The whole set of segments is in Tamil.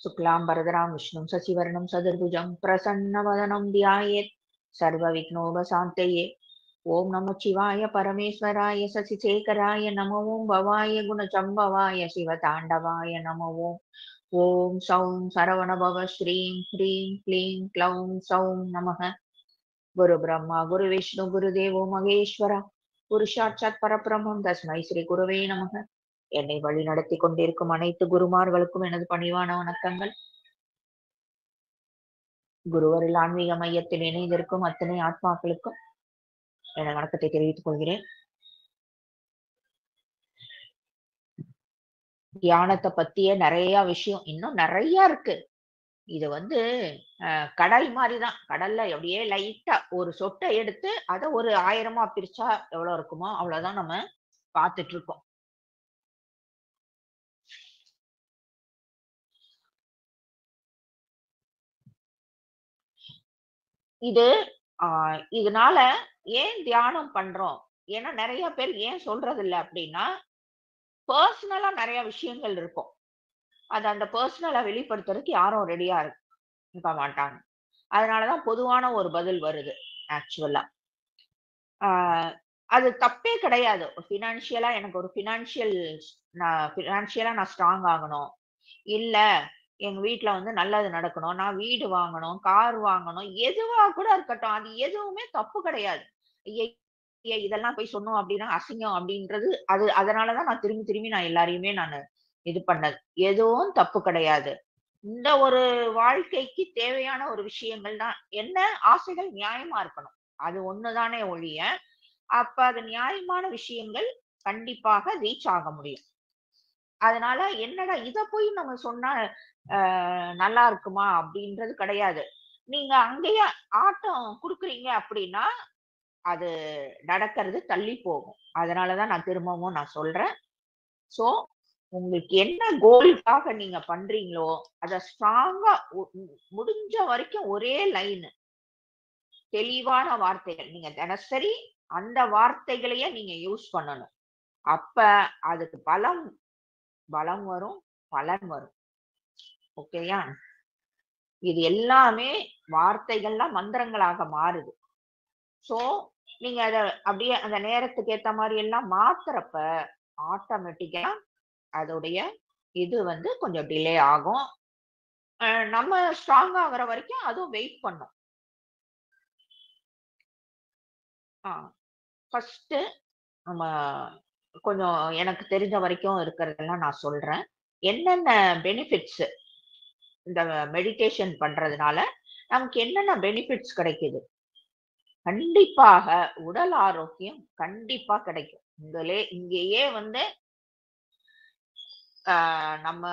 शुक्लांबरधरां विष्णुं शशिवर्णं चतुर्भुजं प्रसन्नवदनं ध्यायेत् सर्वविघ्नोपशान्तये। ओम नमः शिवाय परमेश्वराय शशिशेखराय नमो ओम भवाय गुणचंभवाय शिवतांडवाय नमो ओम। ओम सौं सरवणभव श्रीं ह्रीं क्लीं क्लौं सौं नमः। गुरु ब्रह्मा गुरु विष्णु गुरुदेवो महेश्वरा குரு சாட்சாத் பரபிரம்மம் தஸ்மை ஸ்ரீ குருவே நமக. என்னை வழி நடத்தி கொண்டிருக்கும் அனைத்து குருமார்களுக்கும் எனது பணிவான வணக்கங்கள். குருவரில் ஆன்மீக மையத்தில் இணைந்திருக்கும் அத்தனை ஆத்மாக்களுக்கும் எனது வணக்கத்தை தெரிவித்துக் கொள்கிறேன். தியானத்தை பத்திய நிறைய விஷயம் இன்னும் நிறைய இருக்கு. இது கடல் மாதிரிதான். கடல்ல அப்படியே லைட்டா ஒரு சொட்டை எடுத்து அதை ஒரு 1000 பிரிச்சா எவ்வளவு இருக்குமோ அவ்வளவுதான் நம்ம பார்த்துட்டு இருக்கோம். இது இதனால ஏன் தியானம் பண்றோம்? ஏன்னா நிறைய பேர் ஏன் சொல்றது இல்லை அப்படின்னா, பர்சனலா நிறைய விஷயங்கள் இருக்கும். அது அந்த பர்சனலா வெளிப்படுத்துறதுக்கு யாரும் ரெடியா இருக்க மாட்டாங்க. அதனாலதான் பொதுவான ஒரு பதில் வருது. ஆக்சுவலா அது தப்பே கிடையாது. பினான்சியலா எனக்கு ஒரு பினான்சியலா நான் ஸ்ட்ராங் ஆகணும், இல்ல எங்க வீட்டுல நல்லது நடக்கணும், நான் வீடு வாங்கணும், கார் வாங்கணும், எதுவா கூட இருக்கட்டும், அது எதுவுமே தப்பு கிடையாது. இதெல்லாம் போய் சொன்னோம் அப்படின்னா அசிங்கம் அப்படின்றது அது. அதனாலதான் நான் திரும்பி திரும்பி நான் எல்லாரையுமே நான் இது பண்ணது. எதுவும் தப்பு கிடையாது. இந்த ஒரு வாழ்க்கைக்கு தேவையான ஒரு விஷயங்கள் தான் என்ன, ஆசைகள் நியாயமா இருக்கணும். அது ஒண்ணுதானே ஒழிய, அப்ப அது நியாயமான விஷயங்கள் கண்டிப்பாக ரீச் ஆக முடியும். அதனால என்னடா இத போய் நம்ம சொன்னா நல்லா இருக்குமா அப்படின்றது கிடையாது. நீங்க அங்கேயே ஆட்டம் குடுக்குறீங்க அப்படின்னா அது நடக்கிறது தள்ளி போகும். அதனாலதான் நான் திரும்பவும் நான் சொல்றேன். சோ உங்களுக்கு என்ன கோலுக்காக நீங்க பண்றீங்களோ அத ஸ்ட்ராங்கா முடிஞ்ச வரைக்கும் ஒரே லைன், தெளிவான வார்த்தைகள் நீங்க தினசரி அந்த வார்த்தைகளையே நீங்க யூஸ் பண்ணணும். அப்ப அதுக்கு பலம் வரும், பலன் வரும். ஓகேயா? இது எல்லாமே வார்த்தைகள்லாம் மந்திரங்களாக மாறுது. சோ நீங்க அத அப்படியே அந்த நேரத்துக்கு ஏத்த மாதிரி எல்லாம் மாத்துறப்ப ஆட்டோமேட்டிக்கா அதோடைய இது கொஞ்சம் டிலே ஆகும். நம்ம ஸ்ட்ராங் ஆகுற வரைக்கும் அதுவும் வெயிட் பண்ணும். ஃபர்ஸ்ட் நம்ம கொஞ்சம் எனக்கு தெரிஞ்ச வரைக்கும் இருக்கிறதெல்லாம் நான் சொல்றேன். என்னென்ன பெனிஃபிட்ஸ் இந்த மெடிடேஷன் பண்றதுனால நமக்கு என்னென்ன பெனிஃபிட்ஸ் கிடைக்குது? கண்டிப்பாக உடல் ஆரோக்கியம் கண்டிப்பா கிடைக்கும். இங்கேயே நம்ம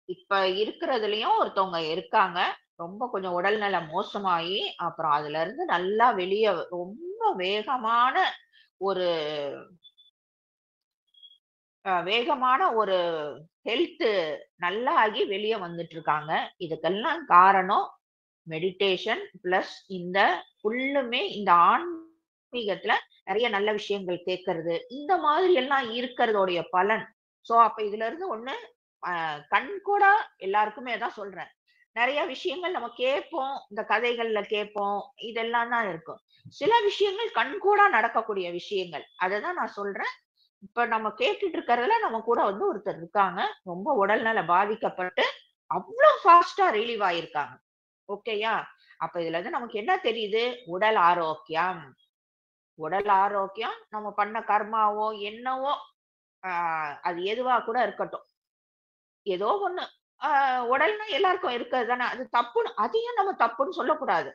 இப்ப இருக்கிறதுலயும் ஒருத்தவங்க இருக்காங்க, ரொம்ப கொஞ்சம் உடல்நல மோசமாயி அப்புறம் அதுல இருந்து நல்லா வெளியே ரொம்ப வேகமான ஒரு ஹெல்த் நல்லா ஆகி வெளியே வந்துட்டு இருக்காங்க. இதுக்கெல்லாம் காரணம் மெடிடேஷன் பிளஸ் இந்த ஃபுல்லுமே இந்த ஆன்மீகத்துல நிறைய நல்ல விஷயங்கள் கேட்கறது, இந்த மாதிரி எல்லாம் இருக்கிறதோடைய பலன். சோ அப்ப இதுல இருந்து ஒண்ணு கண்கூடா எல்லாருக்குமே தான் சொல்றேன். நிறைய விஷயங்கள் நம்ம கேட்போம், இந்த கதைகள்ல கேட்போம், இதெல்லாம் தான் இருக்கும். சில விஷயங்கள் கண்கூடா நடக்கக்கூடிய விஷயங்கள், அததான் நான் சொல்றேன். இப்ப நம்ம கேட்டுட்டு இருக்கிறதுல நம்ம கூட ஒருத்தர் இருக்காங்க, ரொம்ப உடல்நல பாதிக்கப்பட்டு அவ்வளவு ஃபாஸ்டா ரிலீவ் ஆயிருக்காங்க. ஓகேயா? அப்ப இதுல நமக்கு என்ன தெரியுது? உடல் ஆரோக்கியம். உடல் ஆரோக்கியம் நம்ம பண்ண கர்மாவோ என்னவோ அது எதுவா கூட இருக்கட்டும், ஏதோ ஒண்ணு உடல்னா எல்லாருக்கும் இருக்கிறது தானே. அது தப்புன்னு அதையும் நம்ம தப்புன்னு சொல்லக்கூடாது.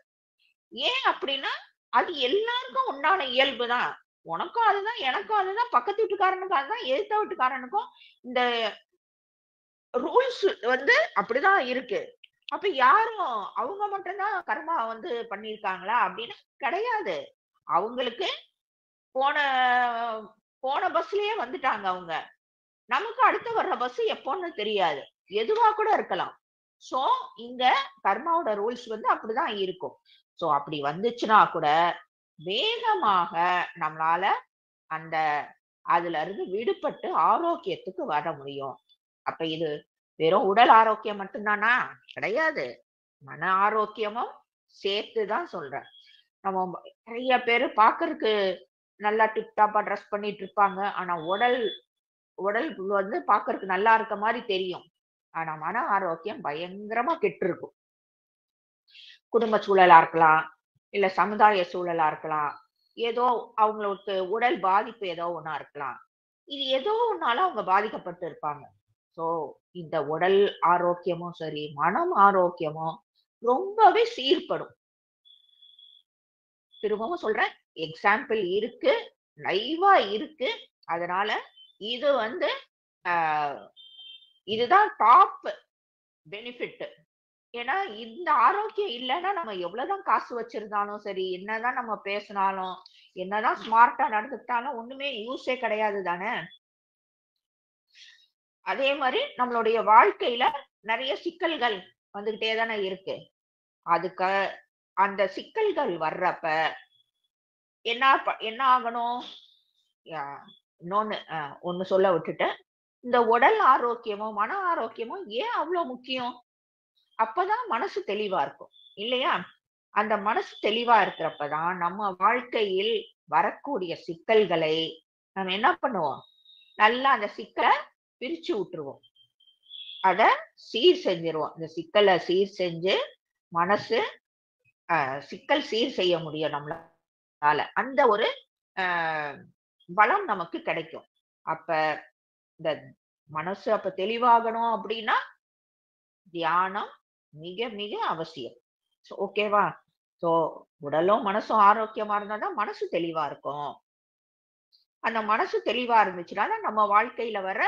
ஏன் அப்படின்னா அது எல்லாருக்கும் உண்டான இயல்பு தான். உனக்கும் அதுதான், எனக்கும் அதுதான், பக்கத்து வீட்டுக்காரனுக்கும் அதுதான், எதிர்த்த வீட்டுக்காரனுக்கும் இந்த ரூல்ஸ் அப்படிதான் இருக்கு. அப்ப யாரும் அவங்க மட்டும்தான் கர்மா பண்ணிருக்காங்களா அப்படின்னா கிடையாது. அவங்களுக்கு போன போன பஸ்லயே வந்துட்டாங்க அவங்க. நமக்கு அடுத்து வர்ற பஸ் எப்போன்னு தெரியாது, எதுவா கூட இருக்கலாம். சோ இங்க கர்மாவோட ரூல்ஸ் அப்படிதான் இருக்கும். சோ அப்படி வந்துச்சுன்னா கூட வேகமாக நம்மளால அந்த அதுல இருந்து விடுபட்டு ஆரோக்கியத்துக்கு வர முடியும். அப்ப இது வெறும் உடல் ஆரோக்கியம் மட்டும்தானா? கிடையாது. மன ஆரோக்கியமும் சேர்த்துதான் சொல்றேன். நம்ம நிறைய பேரு பாக்குறதுக்கு நல்லா டிப்டாப்பா ட்ரெஸ் பண்ணிட்டு இருப்பாங்க. ஆனா உடல் உடல் வந்து பாக்குறதுக்கு நல்லா இருக்க மாரி தெரியும். ஆனா மன ஆரோக்கியம் பயங்கரமா கெட்டிருக்கும். குடும்ப சூழலா இருக்கலாம், இல்ல சமுதாய சூழலா இருக்கலாம். ஏதோ அவங்களுக்கு உடல் பாதிப்பு ஏதோ ஒண்ணா இருக்கலாம். இது ஏதோ ஒண்ணால அவங்க பாதிக்கப்பட்டு இருப்பாங்க. சோ இந்த உடல் ஆரோக்கியமும் சரி, மனம் ஆரோக்கியமும் ரொம்பவே சீர்படும். திரும்பவும் சொல்றேன். எக்ஸாம்பிள் இருக்கு. லைவா இருக்கு. அதனால இது வந்து அ இதுதான் டாப் பெனிஃபிட். ஏன்னா, இந்த ஆரோக்கியம் இல்லன்னா நம்ம எவ்வளவுதான் காசு வச்சிருந்தாலும் சரி, என்னதான் நம்ம பேசினாலும், என்னதான் ஸ்மார்ட்டா நடந்துக்கிட்டாலும் ஒண்ணுமே யூஸே கிடையாது தானே! அதே மாரி நம்மளுடைய வாழ்க்கையில நெறைய சிக்கல்கள் வந்துகிட்டே தானே இருக்கு. அதுக்கு அந்த சிக்கல்கள் வர்றப்ப என்ன ஆகணும்? யா இன்னொன்னு ஒண்ணு சொல்ல விட்டுட்டேன். இந்த உடல் ஆரோக்கியமும், மன ஆரோக்கியமும் ஏன் அவ்ளோ முக்கியம்? அப்பதான் மனசு தெளிவா இருக்கும். இல்லையா? அந்த மனசு தெளிவா இருக்கிறப்ப தான் நம்ம வாழ்க்கையில் வரக்கூடிய சிக்கல்களை நம்ம என்ன பண்ணுவோம்? நல்லா அந்த சிக்கல பிரிச்சு விட்டுருவோம். அத சீர் செஞ்சுருவோம். இந்த சிக்கல சீர் செஞ்சு மனசு சிக்கல் சீர் செய்ய முடியும் நம்மளால. அந்த ஒரு அ பலம் நமக்கு கிடைக்கும். அப்ப இந்த மனசு அப்ப தெளிவாகணும் அப்படின்னா, தியானம் மிக மிக அவசியம். ஓகேவா? சோ உடலும், மனசும் ஆரோக்கியமா இருந்தா தான் மனசு தெளிவா இருக்கும். அந்த மனசு தெளிவா இருந்துச்சுன்னா தான் நம்ம வாழ்க்கையில வர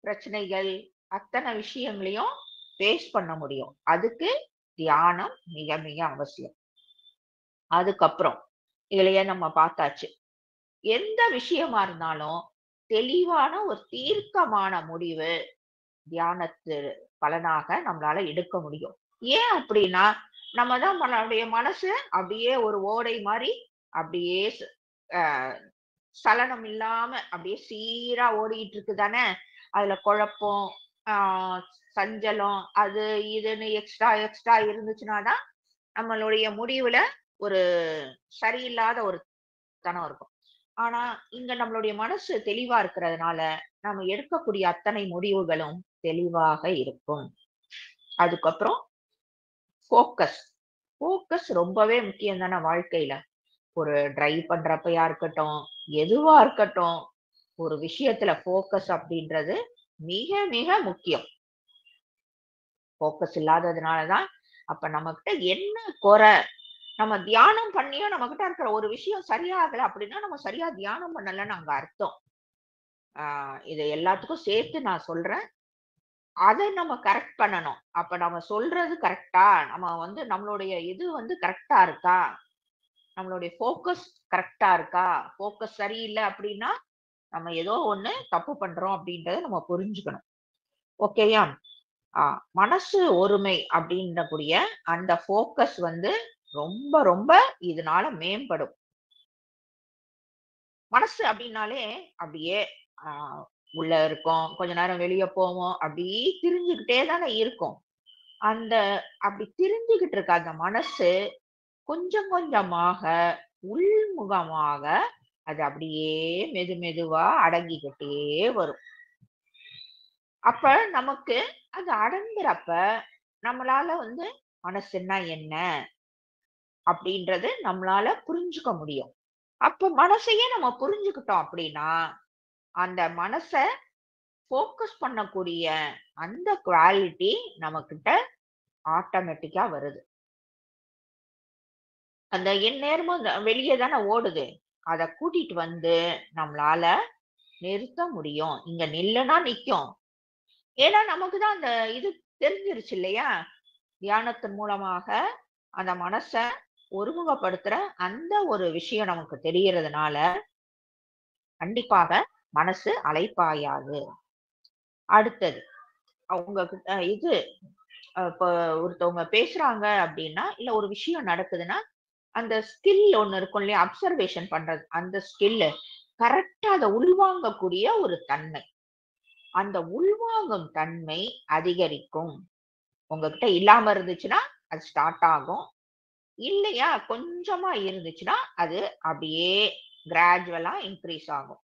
பிரச்சனைகள், அத்தன விஷயங்களையும் ஃபேஸ் பண்ண முடியும். அதுக்கு தியானம் மிக மிக அவசியம். அதுக்கப்புறம் இதுலயே நம்ம பார்த்தாச்சு. எந்த விஷயமா இருந்தாலும் தெளிவான ஒரு தீர்க்கமான முடிவு தியானத்து பலனாக நம்மளால எடுக்க முடியும். ஏன் அப்படின்னா, நம்ம தான் நம்மளுடைய மனசு அப்படியே ஒரு ஓடை மாரி அப்படியே அ சலனம் இல்லாம அப்படியே சீரா ஓடிட்டு இருக்கு தானே! அதுல குழப்பம், ஆ சஞ்சலம், அது இதுன்னு எக்ஸ்ட்ரா இருந்துச்சுன்னா தான் நம்மளுடைய முடிவுல ஒரு சரியில்லாத ஒரு தனம் இருக்கும். ஆனா, இங்க நம்மளுடைய மனசு தெளிவா இருக்கிறதுனால, நம்ம எடுக்கக்கூடிய அத்தனை முடிவுகளும் தெளிவாக இருக்கும். அதுக்கப்புறம் ஃபோக்கஸ். ஃபோக்கஸ் ரொம்பவே முக்கியம் தானே வாழ்க்கையில. ஒரு டிரைவ் பண்றப்பயா இருக்கட்டும், எதுவா இருக்கட்டும், ஒரு விஷயத்துல ஃபோக்கஸ் அப்படின்றது மிக மிக முக்கியம். ஃபோக்கஸ் இல்லாததுனால தான், அப்ப நம்மகிட்ட என்ன குறை? நம்ம தியானம் பண்ணியும் நம்மகிட்ட இருக்கிற ஒரு விஷயம் சரியாகல அப்படின்னா, நம்ம சரியா தியானம் பண்ணலன்னு அங்க அர்த்தம். ஆ இத எல்லாத்துக்கும் சேர்த்து நான் சொல்றேன். அத நம்ம கரெக்ட் பண்ணணும். அப்ப நம்ம சொல்றது கரெக்ட்டா? நம்ம வந்து நம்மளுடைய இது வந்து கரெக்ட்டா இருக்கா? நம்மளுடைய ஃபோக்கஸ் கரெக்ட்டா இருக்கா? ஃபோக்கஸ் சரியில்ல அப்படின்னா, நம்ம ஏதோ ஒண்ணு தப்பு பண்றோம் அப்படின்றத நம்ம புரிஞ்சுக்கணும். ஓகேயா? ஆ மனசு ஒருமை அப்படின்றக்கூடிய அந்த ஃபோக்கஸ் வந்து ரொம்ப ரொம்ப இதனால மேம்படும். மனசு அப்படின்னாலே அப்படியே ஆ உள்ள இருக்கும். கொஞ்ச நேரம் வெளிய போவோம். அப்படி திரிஞ்சுகிட்டே தானே இருக்கும். அந்த அப்படி திரிஞ்சுகிட்டு இருக்க அந்த மனசு கொஞ்சம் கொஞ்சமாக உள்முகமாக அது அப்படியே மெதுவா அடங்கிக்கிட்டே வரும். அப்ப நமக்கு அது அடங்குறப்ப நம்மளால வந்து மனசுன்னா என்ன அப்படின்றது நம்மளால புரிஞ்சுக்க முடியும். அப்ப மனசையே நம்ம புரிஞ்சுக்கிட்டோம் அப்படின்னா, அந்த மனச ஃபோக்கஸ் பண்ணக்கூடிய அந்த குவாலிட்டி நம்மகிட்ட ஆட்டோமேட்டிக்கா வருது. அந்த எந்நேரமும் வெளிய தானே ஓடுது. அத கூட்டிட்டு வந்து நம்மளால நிறுத்த முடியும். இங்க நில்லுனா நிக்கும். ஏன்னா நமக்கு தான் அந்த இது தெரிஞ்சிருச்சு இல்லையா? தியானத்தின் மூலமாக அந்த மனச ஒருமுகப்படுத்துற அந்த ஒரு விஷயம் நமக்கு தெரியறதுனால, கண்டிப்பாக மனசு அலைப்பாயாது. அடுத்தது அவங்க கிட்ட இது இப்ப ஒருத்தவங்க பேசுறாங்க அப்டின்னா, இல்ல ஒரு விஷயம் நடக்குதுன்னா, அந்த ஸ்கில் ஒண்ணு இருக்கும் இல்லையா? அப்சர்வேஷன் பண்றது. அந்த ஸ்கில்லு கரெக்ட்டா அத உள்வாங்கக்கூடிய ஒரு தன்மை. அந்த உள்வாங்கும் தன்மை அதிகரிக்கும். உங்ககிட்ட இல்லாம இருந்துச்சுன்னா அது ஸ்டார்ட் ஆகும். இல்லையா கொஞ்சமா இருந்துச்சுன்னா அது அப்படியே கிராஜுவலா இன்க்ரீஸ் ஆகும்.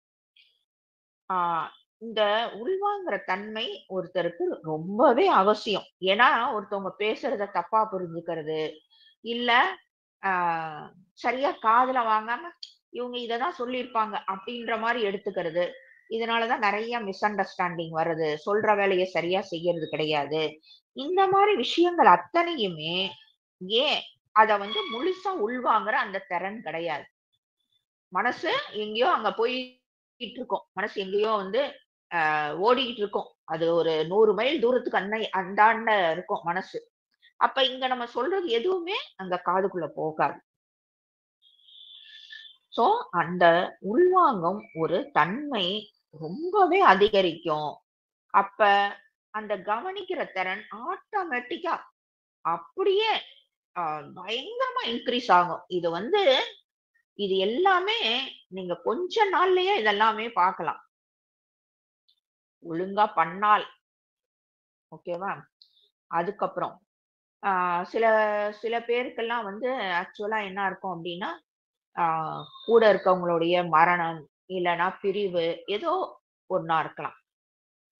இந்த உள்வாங்குற தன்மை ஒருத்தருக்கு ரொம்பவே அவசியம். ஏன்னா ஒருத்தவங்க பேசுறத தப்பா புரிஞ்சுக்கிறது, இல்ல சரியா காதுல வாங்காம இவங்க இததான் சொல்லியிருப்பாங்க அப்படின்ற மாதிரி எடுத்துக்கிறது. இதனாலதான் நிறைய மிஸ் அண்டர்ஸ்டாண்டிங் வருது. சொல்ற வேலையை சரியா செய்யறது கிடையாது. இந்த மாதிரி விஷயங்கள் அத்தனையுமே ஏன் அத முழுசா உள்வாங்குற அந்த திறன் கிடையாது. மனசு எங்கேயோ அங்க போயிட்டு இருக்கும். மனசு எங்கேயோ ஓடிக்கிட்டு இருக்கும். அது ஒரு 100 மைல் தூரத்துக்கு அந்தாண்ட இருக்கும் மனசு. அப்ப இங்க நம்ம சொல்றது எதுவுமே அங்க காதுக்குள்ள போகாது. சோ அந்த உள்வாங்கும் ஒரு தன்மை ரொம்பவே அதிகரிக்கும். அப்ப அந்த கவனிக்கிற திறன் ஆட்டோமேட்டிக்கா அப்படியே பயங்கரமா இன்க்ரீஸ் ஆகும். இது எல்லாமே நீங்க கொஞ்ச நாள்லயே இதெல்லாமே பார்க்கலாம். ஒழுங்கா பண்ணால். ஓகேவா? அதுக்கப்புறம் சில சில பேருக்கெல்லாம் ஆக்சுவலா என்ன இருக்கும் அப்படின்னா, கூட இருக்கவங்களுடைய மரணம், இல்லைன்னா பிரிவு, ஏதோ ஒண்ணா இருக்கலாம்.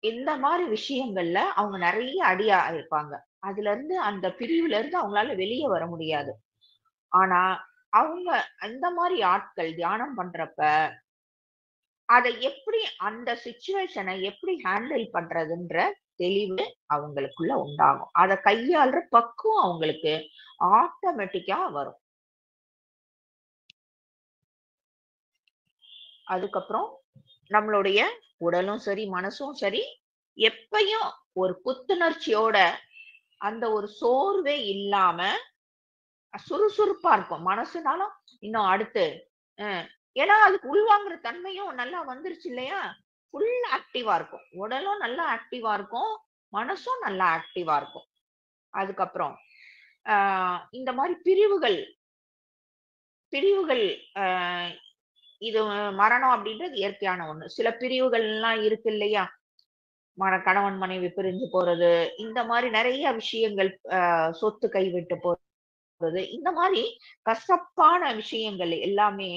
இந்த மாதிரி விஷயங்கள்ல அவங்க நிறைய அடியா இருப்பாங்க. அதுல இருந்து அந்த பிரிவுல இருந்து அவங்களால வெளியே வர முடியாது. ஆனா அவங்க அந்த மாதிரி ஆட்கள் தியானம் பண்றப்ப அதை எப்படி அந்த சிச்சுவேஷனை எப்படி ஹேண்டில் பண்றதுன்ற தெளிவு அவங்களுக்குள்ள உண்டாகும். அதை கையாளுற பக்குவம் அவங்களுக்கு ஆட்டோமேட்டிக்கா வரும். அதுக்கப்புறம் நம்மளுடைய உடலும் சரி மனசும் சரி எப்பயும் ஒரு புத்துணர்ச்சியோட அந்த ஒரு சோர்வே இல்லாம சுறுசுறுப்பா இருக்கும். மனசுனாலும் இன்னும் அடுத்து ஏன்னா அதுக்கு உள்வாங்குற தன்மையும் நல்லா வந்துருச்சு இல்லையா? ஃபுல் ஆக்டிவா இருக்கும். உடலும் நல்லா ஆக்டிவா இருக்கும். மனசும் நல்லா ஆக்டிவா இருக்கும். அதுக்கப்புறம் இந்த மாதிரி பிரிவுகள் பிரிவுகள் இது மரணம் அப்படின்றது இயற்கையான ஒண்ணு. சில பிரிவுகள் எல்லாம் இருக்கு இல்லையா? கணவன் மனைவி பிரிஞ்சு போறது, இந்த மாதிரி நிறைய விஷயங்கள், சொத்து கைவிட்டு போறது, இந்த மாதிரி கசப்பான விஷயங்கள் எல்லாமே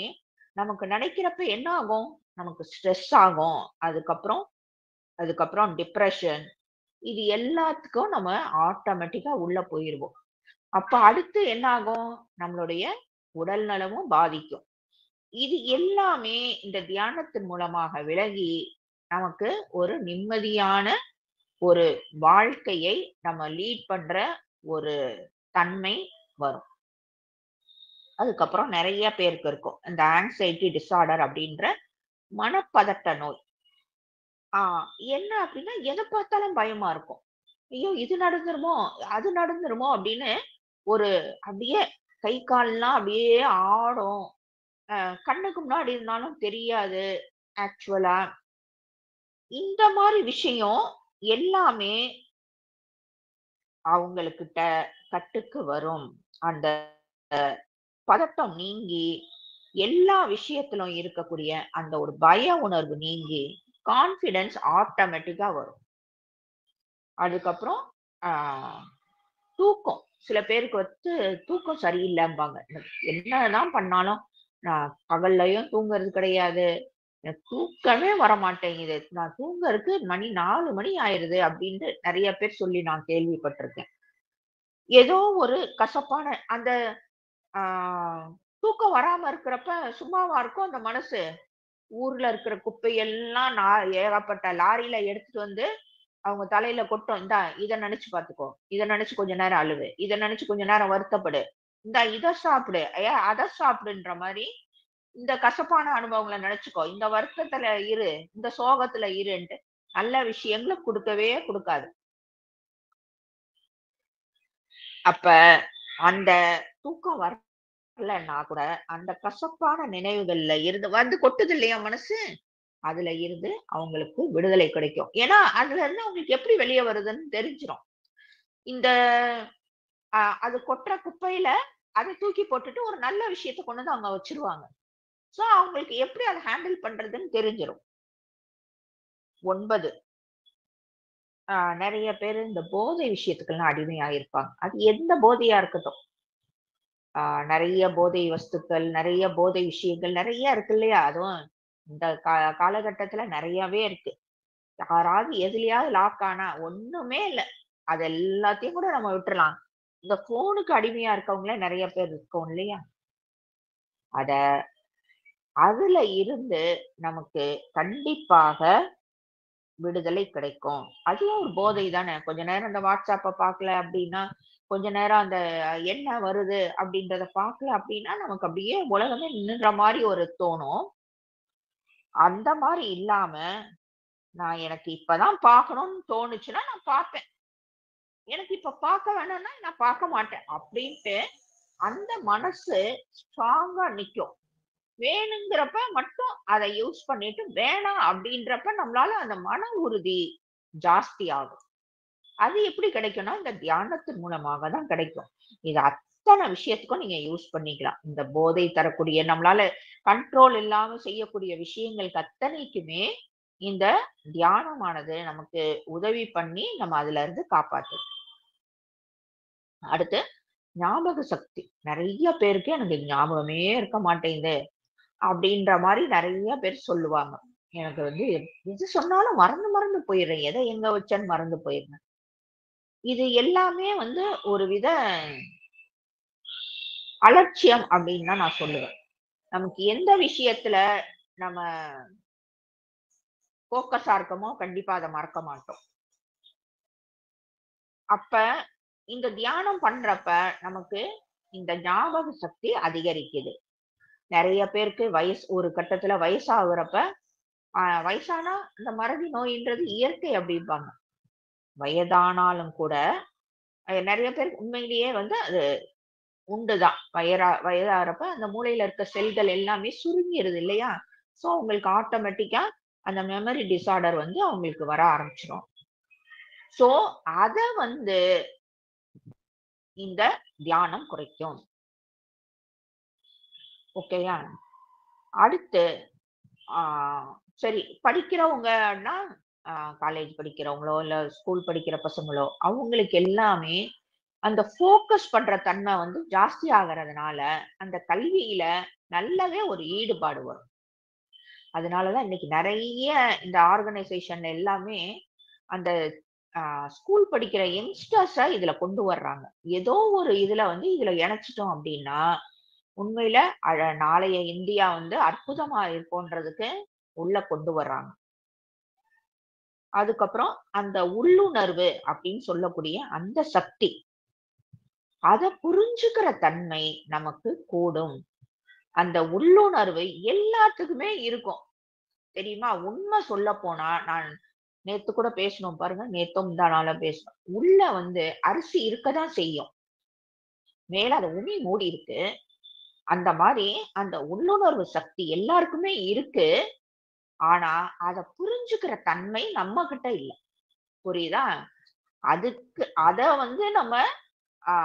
நமக்கு நினைக்கிறப்ப என்ன ஆகும்? நமக்கு ஸ்ட்ரெஸ் ஆகும். அதுக்கப்புறம் அதுக்கப்புறம் டிப்ரெஷன், இது எல்லாத்துக்கும் நம்ம ஆட்டோமேட்டிக்கா உள்ள போயிருவோம். அப்ப அடுத்து என்ன ஆகும்? நம்மளுடைய உடல் நலமும் பாதிக்கும். இது எல்லாமே இந்த தியானத்தின் மூலமாக விலகி நமக்கு ஒரு நிம்மதியான ஒரு வாழ்க்கையை நம்ம லீட் பண்ற ஒரு தன்மை வரும். அதுக்கப்புறம் நிறைய பேருக்கு இருக்கும் இந்த ஆங்ஸைட்டி டிஸார்டர் அப்படின்ற மனப்பதட்ட நோய். என்ன அப்படின்னா எதை பார்த்தாலும் பயமா இருக்கும். ஐயோ இது நடந்துருமோ அது நடந்துருமோ அப்படின்னு ஒரு அப்படியே கை கால்லாம் அப்படியே ஆடும். கண்ணுக்கு முன்னாடி இருந்தாலும் தெரியாது. ஆக்சுவலா இந்த மாதிரி விஷயம் எல்லாமே அவங்களுக்கிட்ட கட்டுக்கு வரும். அந்த பதட்டம் நீங்கி எல்லா விஷயத்திலும் இருக்கக்கூடிய அந்த ஒரு பய உணர்வு நீங்கி கான்பிடன்ஸ் ஆட்டோமேட்டிக்கா வரும். அதுக்கப்புறம் தூக்கம், சில பேருக்கு தூக்கம் சரியில்லைம்பாங்க. என்னதான் பண்ணாலும் நான் பகல்லையும் தூங்குறது கிடையாது, தூக்கமே வரமாட்டேங்குது, நான் தூங்குறதுக்கு மணி 4 மணி ஆயிருது அப்படின்னு நிறைய பேர் சொல்லி நான் கேள்விப்பட்டிருக்கேன். ஏதோ ஒரு கசப்பான அந்த ஆஹ் தூக்கம் வராம இருக்கிறப்ப சும்மாவா இருக்கும் அந்த மனசு? ஊர்ல இருக்கிற குப்பையெல்லாம் ஏகப்பட்ட லாரியில எடுத்துட்டு அவங்க தலையில கொட்டும். இந்தா இத நினைச்சு பாத்துக்கோ, இத நினைச்சு கொஞ்ச நேரம் அழுவு, இத நினைச்சு கொஞ்ச நேரம் வருத்தப்படு, இந்தா இத சாப்பிடு, அத சாப்பிடுன்ற மாதிரி இந்த கசப்பான அனுபவங்களை நினைச்சுக்கோ, இந்த வருத்தத்துல இரு, இந்த சோகத்துல இருன்ட்டு நல்ல விஷயங்களை கொடுக்கவே கொடுக்காது. அப்ப அந்த தூக்கம் வரலன்னா கூட அந்த கசப்பான நினைவுகள்ல இருந்து கொட்டுது இல்லையா மனசு, அதுல இருந்து அவங்களுக்கு விடுதலை கிடைக்கும். ஏன்னா அதுல இருந்து அவங்களுக்கு எப்படி வெளியே வருதுன்னு தெரிஞ்சிடும். இந்த அது கொட்டுற குப்பையில அதை தூக்கி போட்டுட்டு ஒரு நல்ல விஷயத்த கொண்டு வந்து அவங்க வச்சிருவாங்க. சோ அவங்களுக்கு எப்படி அதை ஹேண்டில் பண்றதுன்னு தெரிஞ்சிடும். 9 நிறைய பேரு இந்த போதை விஷயத்துக்கெல்லாம் அடிமையாயிருப்பாங்க. அது எந்த போதையா இருக்கட்டும். நெறைய போதை வஸ்துக்கள், நெறைய போதை விஷயங்கள் நெறைய இருக்கு இல்லையா? அதுவும் இந்த காலகட்டத்துல நெறையாவே இருக்கு. யாராவது எதுலயாவது லாக் ஆனா ஒண்ணுமே இல்ல. அது எல்லாத்தையும் கூட நம்ம விட்டுறலாம். இந்த ஃபோனுக்கு அடிமையா இருக்கவங்களே நெறைய பேர் இருக்கோம் இல்லையா? அத அதுல இருந்து நமக்கு கண்டிப்பாக விடுதலை கிடைக்கும். அதுவும் ஒரு போதை தானே. கொஞ்ச நேரம் இந்த WhatsApp பார்க்கல அப்டின்னா, கொஞ்ச நேரம் அந்த என்ன வருது அப்டின்றத பார்க்கல அப்டின்னா, நமக்கு அப்டியே உலகமே நின்னுற மாரி ஒரு தோணும். அந்த மாரி இல்லாம, நான் எனக்கு இப்பதான் பார்க்கணும்னு தோணுச்சுன்னா நான் பார்ப்பேன். எனக்கு இப்ப பார்க்க வேணாம்னா நான் பார்க்க மாட்டேன். அப்டின்ட்டு அந்த மனசு ஸ்ட்ராங்கா நிக்கும். வேணுங்கிறப்ப மட்டும் அத யூஸ் பண்ணிட்டு, வேணாம் அப்டின்றப்ப நம்மளால அந்த மன உறுதி ஜாஸ்தி ஆகும். அது எப்படி கிடைக்கும்னா, இந்த தியானத்தின் மூலமாக தான் கிடைக்கும். இது அத்தன விஷயத்துக்கும் நீங்க யூஸ் பண்ணிக்கலாம். இந்த போதை தரக்கூடிய நம்மளால கண்ட்ரோல் இல்லாம செய்யக்கூடிய விஷயங்களுக்கு அத்தனைக்குமே இந்த தியானமானது நமக்கு உதவி பண்ணி நம்ம அதுல இருந்து காப்பாத்தும். அடுத்து ஞாபக சக்தி. நெறைய பேருக்கு எனக்கு ஞாபகமே இருக்க மாட்டேங்குது. அப்படின்ற மாரி நெறைய பேர் சொல்லுவாங்க. எனக்கு வந்து எது சொன்னாலும் மறந்து மறந்து போயிடுறேன். எத எங்க வச்சேன்னு மறந்து போயிடுறேன். இது எல்லாமே வந்து ஒரு வித அலட்சியம் அப்படின்னு தான் நான் சொல்லுவேன். நமக்கு எந்த விஷயத்துல நம்ம ஃபோக்கஸா இருக்கமோ, கண்டிப்பா அத மறக்க மாட்டோம். அப்ப இந்த தியானம் பண்றப்ப நமக்கு இந்த ஞாபக சக்தி அதிகரிக்குது. நெறைய பேருக்கு ஒரு கட்டத்துல வயசாகுறப்ப, வயசானா இந்த மறதி நோயின்றது இயற்கை அப்படிம்பாங்க. வயதானாலும் கூட, நெறைய பேருக்கு உண்மையிலேயே வந்து அது உண்டுதான். வயதாகுறப்ப அந்த மூளையில இருக்க செல்கள் எல்லாமே சுருங்கிருது இல்லையா? சோ, உங்களுக்கு ஆட்டோமேட்டிக்கா அந்த மெமரி டிஸார்டர் வந்து அவங்களுக்கு வர ஆரம்பிச்சுரும். சோ, அத வந்து இந்த தியானம் குறைக்கும். ஓகேயா? அடுத்து ஆ சரி படிக்கிறவங்கன்னா, அ காலேஜ் படிக்கிறவங்களோ, இல்ல ஸ்கூல் படிக்கிற பசங்களோ, அவங்களுக்கு எல்லாமே அந்த ஃபோக்கஸ் பண்ற தன்மை வந்து ஜாஸ்தி ஆகறதுனால, அந்த கல்வியில நல்லாவே ஒரு ஈடுபாடு வரும். அதனால தான் இன்னைக்கு நெறைய இந்த ஆர்கனைசேஷன்ல எல்லாமே அந்த அ ஸ்கூல் படிக்கிற யங்ஸ்டர்ஸ இதுல கொண்டு வர்றாங்க. ஏதோ ஒரு இதுல வந்து இதுல இணைச்சுட்டோம் அப்டின்னா, உண்மையில நாளைய இந்தியா வந்து அற்புதமா இருக்கும்ன்றதுக்கு உள்ள கொண்டு வர்றாங்க. அதுக்கப்புறம் அந்த உள்ளுணர்வு அப்படின்னு சொல்லக்கூடிய அந்த சக்தி, அத புரிஞ்சுக்கிற தன்மை நமக்கு கூடும். அந்த உள்ளுணர்வு எல்லாத்துக்குமே இருக்கும். தெரியுமா? உண்ம சொல்லப்போனா, நான் நேத்து கூட பேசினோம் பாருங்க. நேத்தோ முந்தா நாளோ பேசினோம். உள்ள வந்து அரிசி இருக்கதான் செய்யும். மேல அத உமி மூடி இருக்கு. அந்த மாரி அந்த உள்ளுணர்வு சக்தி எல்லாருக்குமே இருக்கு. ஆனா, அத புரிஞ்சுக்கிற தன்மை நம்மகிட்ட இல்ல. புரியுதா? அத வந்து நம்ம ஆ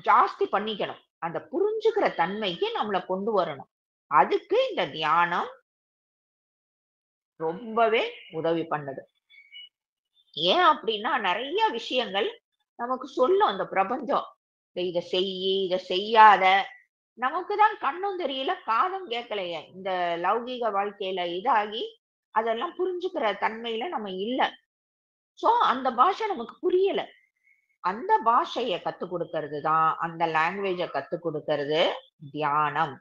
ஜாஸ்தி பண்ணிக்கணும். அந்த புரிஞ்சுக்கிற தன்மைக்கு நம்மள கொண்டு வரணும். அதுக்கு இந்த தியானம் ரொம்பவே உதவி பண்ணுது. ஏன் அப்டின்னா, நெறைய விஷயங்கள் நமக்கு சொல்லும் அந்த பிரபஞ்சம். இத செய்யி, இத செய்யாத. நமக்கு தான் கண்ணும் தெரியல, காதும் கேட்கலையே. இந்த லௌகீக வாழ்க்கையில இதாகி, அதெல்லாம் புரிஞ்சுக்கிற தன்மையில நம்ம இல்ல. சோ, அந்த பாஷை நமக்கு புரியல. அந்த பாஷைய கத்துக் குடுக்கறது தான், அந்த லாங்குவேஜ கத்துக் குடுக்கறது தியானம்.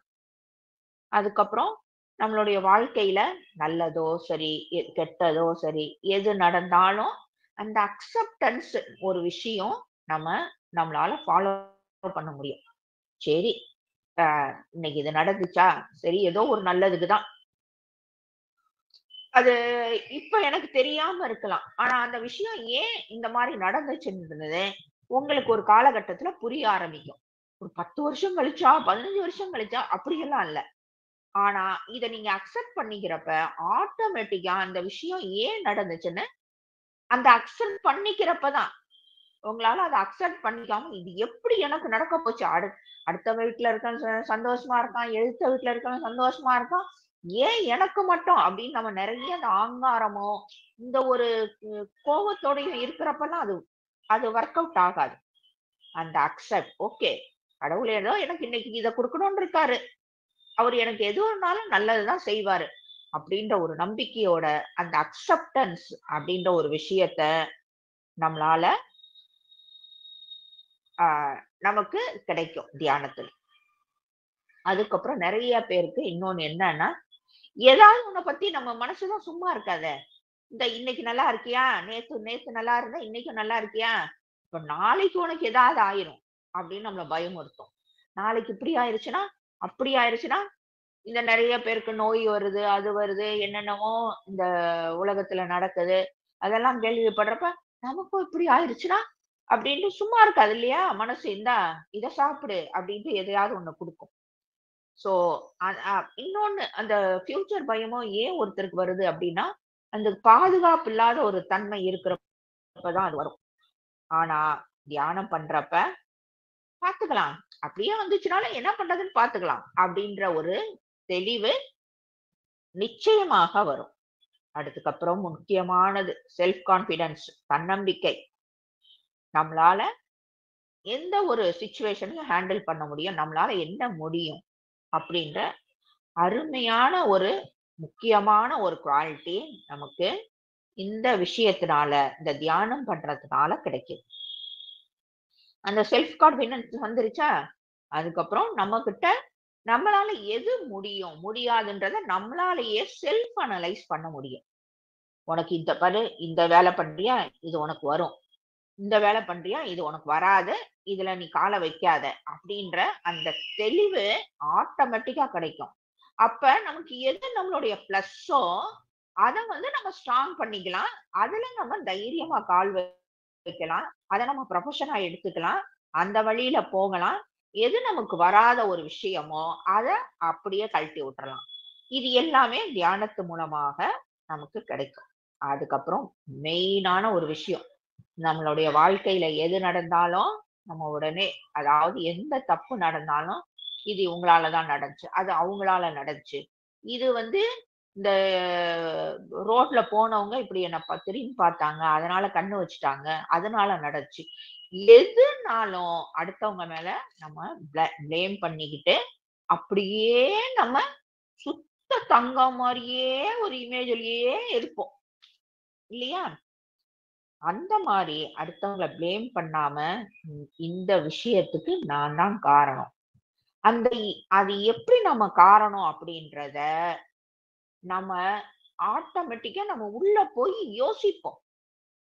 அதுக்கப்புறம் நம்மளுடைய வாழ்க்கையில நல்லதோ சரி, கெட்டதோ சரி, எது நடந்தாலும் அந்த அக்செப்டன்ஸ் ஒரு விஷயம் நம்ம நம்மளால ஃபாலோ பண்ண முடியும். சரி, அ இன்னைக்கு இது நடந்துச்சா? சரி ஏதோ ஒரு நல்லதுக்கு தான். அது இப்ப எனக்கு தெரியாம இருக்கலாம். ஆனா அந்த விஷயம் ஏன் இந்த மாரி நடந்துச்சுன்றது, உங்களுக்கு ஒரு காலகட்டத்துல புரிய ஆரம்பிக்கும். ஒரு 10 வருஷம் கழிச்சா, 15 வருஷம் கழிச்சா அப்படியெல்லாம் இல்ல. ஆனா, இத நீங்க அக்செப்ட் பண்ணிக்கிறப்ப, ஆட்டோமேட்டிக்கா அந்த விஷயம் ஏன் நடந்துச்சுன்னு, அந்த அக்செப்ட் பண்ணிக்கிறப்ப தான், உங்களால அத அக்செப்ட் பண்ணிக்காம, இது எப்படி எனக்கு நடக்க போச்சு? அடுத்த வீட்ல இருக்கவன் சந்தோஷமா இருக்கான். எதிர்த்த வீட்ல இருக்கவன் சந்தோஷமா இருக்கான். ஏன் எனக்கு மட்டும் அப்படின்னு நம்ம நிறைய அந்த ஆங்காரமோ இந்த ஒரு கோபத்தோடையும் இருக்கிறப்பெல்லாம் அது அது ஒர்க் அவுட் ஆகாது. அந்த அக்செப்ட், ஓகே, கடவுள் ஏதோ எனக்கு இன்னைக்கு இதை கொடுக்கணும்னு இருக்காரு, அவர் எனக்கு எது ஒன்னாலும் நல்லதுதான் செய்வாரு அப்படின்ற ஒரு நம்பிக்கையோட அந்த அக்செப்டன்ஸ் அப்படின்ற ஒரு விஷயத்த நம்மளால நமக்கு கிடைக்கும் தியானத்துல. அதுக்கப்புறம் நிறைய பேருக்கு இன்னொன்னு என்னன்னா, ஏதாவது உன்னை பத்தி நம்ம மனசுதான் சும்மா இருக்காத. இந்த இன்னைக்கு நல்லா இருக்கியா, நேத்து நேத்து நல்லா இருந்தா இன்னைக்கும் நல்லா இருக்கியா, இப்ப நாளைக்கு உனக்கு ஏதாவது ஆயிரும் அப்படின்னு நம்மள பயமுறுத்தும். நாளைக்கு இப்படி ஆயிருச்சுன்னா, அப்படி ஆயிருச்சுன்னா, இந்த நிறைய பேருக்கு நோய் வருது, அது வருது, என்னென்னமோ இந்த உலகத்துல நடக்குது. அதெல்லாம் கேள்விப்படுறப்ப நமக்கும் இப்படி ஆயிருச்சுன்னா அப்படின்ட்டு சும்மா இருக்காது இல்லையா மனசு. இந்தா இத சாப்பிடு அப்படின்ட்டு எதையாவது ஒண்ணு கொடுக்கும். சோ இன்னொன்னு அந்த ஃபியூச்சர் பயமும் ஏன் ஒருத்தருக்கு வருது அப்படின்னா, அந்த பாதுகாப்பு இல்லாத ஒரு தன்மை இருக்கிறப்பதான் அது வரும். ஆனா தியானம் பண்றப்ப பாத்துக்கலாம், அப்படியே வந்துச்சுனாலும் என்ன பண்றதுன்னு பாத்துக்கலாம் அப்படின்ற ஒரு தெளிவு நிச்சயமாக வரும். அதுக்கப்புறம் முக்கியமானது செல்ஃப் கான்பிடன்ஸ், தன்னம்பிக்கை. நம்மளால எந்த ஒரு சிச்சுவேஷனையும் ஹேண்டில் பண்ண முடியும், நம்மளால என்ன முடியும் அப்படின்ற அருமையான ஒரு முக்கியமான ஒரு குவாலிட்டி நமக்கு இந்த விஷயத்தினால, இந்த தியானம் பண்றதுனால கிடைக்குது. அந்த செல்ஃப் கான்பிடன்ஸ் வந்துருச்சா, அதுக்கப்புறம் நம்ம கிட்ட நம்மளால எது முடியும் முடியாதுன்றத நம்மளாலேயே செல்ஃப் அனலைஸ் பண்ண முடியும். உனக்கு இந்த பாரு, இந்த வேலை பண்றியா, இது உனக்கு வரும், இந்த வேலை பண்றியா, இது உனக்கு வராது, இதுல நீ காலை வைக்காத அப்படின்ற அந்த தெளிவு ஆட்டோமேட்டிக்கா கிடைக்கும். அப்ப நமக்கு எது நம்மளுடைய பிளஸ்ஸோ அதை நம்ம ஸ்ட்ராங் பண்ணிக்கலாம். அதுல நம்ம தைரியமா கால் வைக்கலாம். அதை நம்ம ப்ரொஃபஷனா எடுத்துக்கலாம். அந்த வழியில போகலாம். எது நமக்கு வராத ஒரு விஷயமோ அதை அப்படியே கழட்டி விட்டுறலாம். இது எல்லாமே தியானத்து மூலமாக நமக்கு கிடைக்கும். அதுக்கப்புறம் மெயினான ஒரு விஷயம், நம்மளுடைய வாழ்க்கையில எது நடந்தாலும் நம்ம உடனே, அதாவது எந்த தப்பு நடந்தாலும் இது உங்களாலதான் நடந்துச்சு, அது அவங்களால நடந்துச்சு, இது இந்த ரோட்ல போனவங்க இப்படி என்ன திரும்பி பார்த்தாங்க, அதனால கண்ணு வச்சுட்டாங்க, அதனால நடந்துச்சு, எதுனாலும் அடுத்தவங்க மேல நம்ம பிளேம் பண்ணிக்கிட்டு அப்படியே நம்ம சுத்த தங்கம் மாதிரியே ஒரு இமேஜ்லயே இருப்போம் இல்லையா? அந்த மாதிரி அடுத்தவங்கள பிளேம் பண்ணாம, இந்த விஷயத்துக்கு நான் தான் காரணம். அந்த அது எப்படி நம்ம காரணம் அப்படின்றத நம்ம ஆட்டோமேட்டிக்கா நம்ம உள்ள போய் யோசிப்போம்.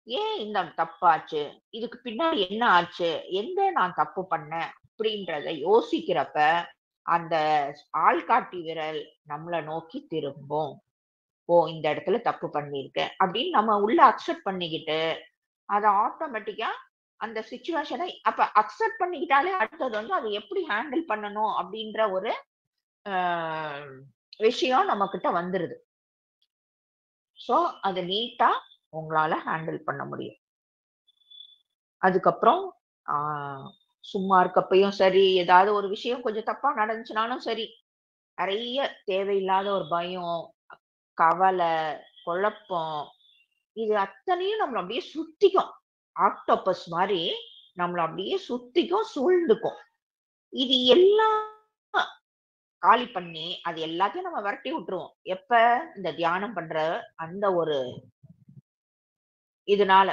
ஏன் இந்த தப்பாச்சு? இதுக்கு பின்னாடி என்ன ஆச்சு? எங்க நான் தப்பு பண்ணேன்? அப்படின்றத யோசிக்கிறப்ப, அந்த ஆள்காட்டி விரல் நம்மள நோக்கி திரும்பும். ஓ! இந்த இடத்துல தப்பு பண்ணியிருக்கேன் அப்படின்னு நம்ம உள்ள அக்செப்ட் பண்ணிக்கிட்டு, அத ஆட்டோமேட்டிக்கா அந்த சிச்சுவேஷனை அப்ப அக்செப்ட் பண்ணிக்கிட்டாலே அடுத்தது அதை எப்படி ஹேண்டில் பண்ணணும் அப்படின்ற ஒரு அ விஷயம் நம்மகிட்ட வந்துருது. சோ அத நீட்டா உங்களால ஹேண்டில் பண்ண முடியும். அதுக்கப்புறம் ஆ சும்மா இருக்கப்பயும் சரி, ஏதாவது ஒரு விஷயம் கொஞ்சம் தப்பா நடந்துச்சுனாலும் சரி, நெறைய தேவையில்லாத ஒரு பயம், கவலை, குழப்பம், இது அத்தனையும் நம்மள அப்படியே சுத்திக்கும். ஆக்டோபஸ் மாரி நம்மள அப்படியே சுத்திக்கும், சூழ்ந்துக்கும். இது எல்லாம் காலி பண்ணி, அது எல்லாத்தையும் நம்ம விரட்டி விட்டுருவோம். எப்ப? இந்த தியானம் பண்ற அந்த ஒரு இதனால.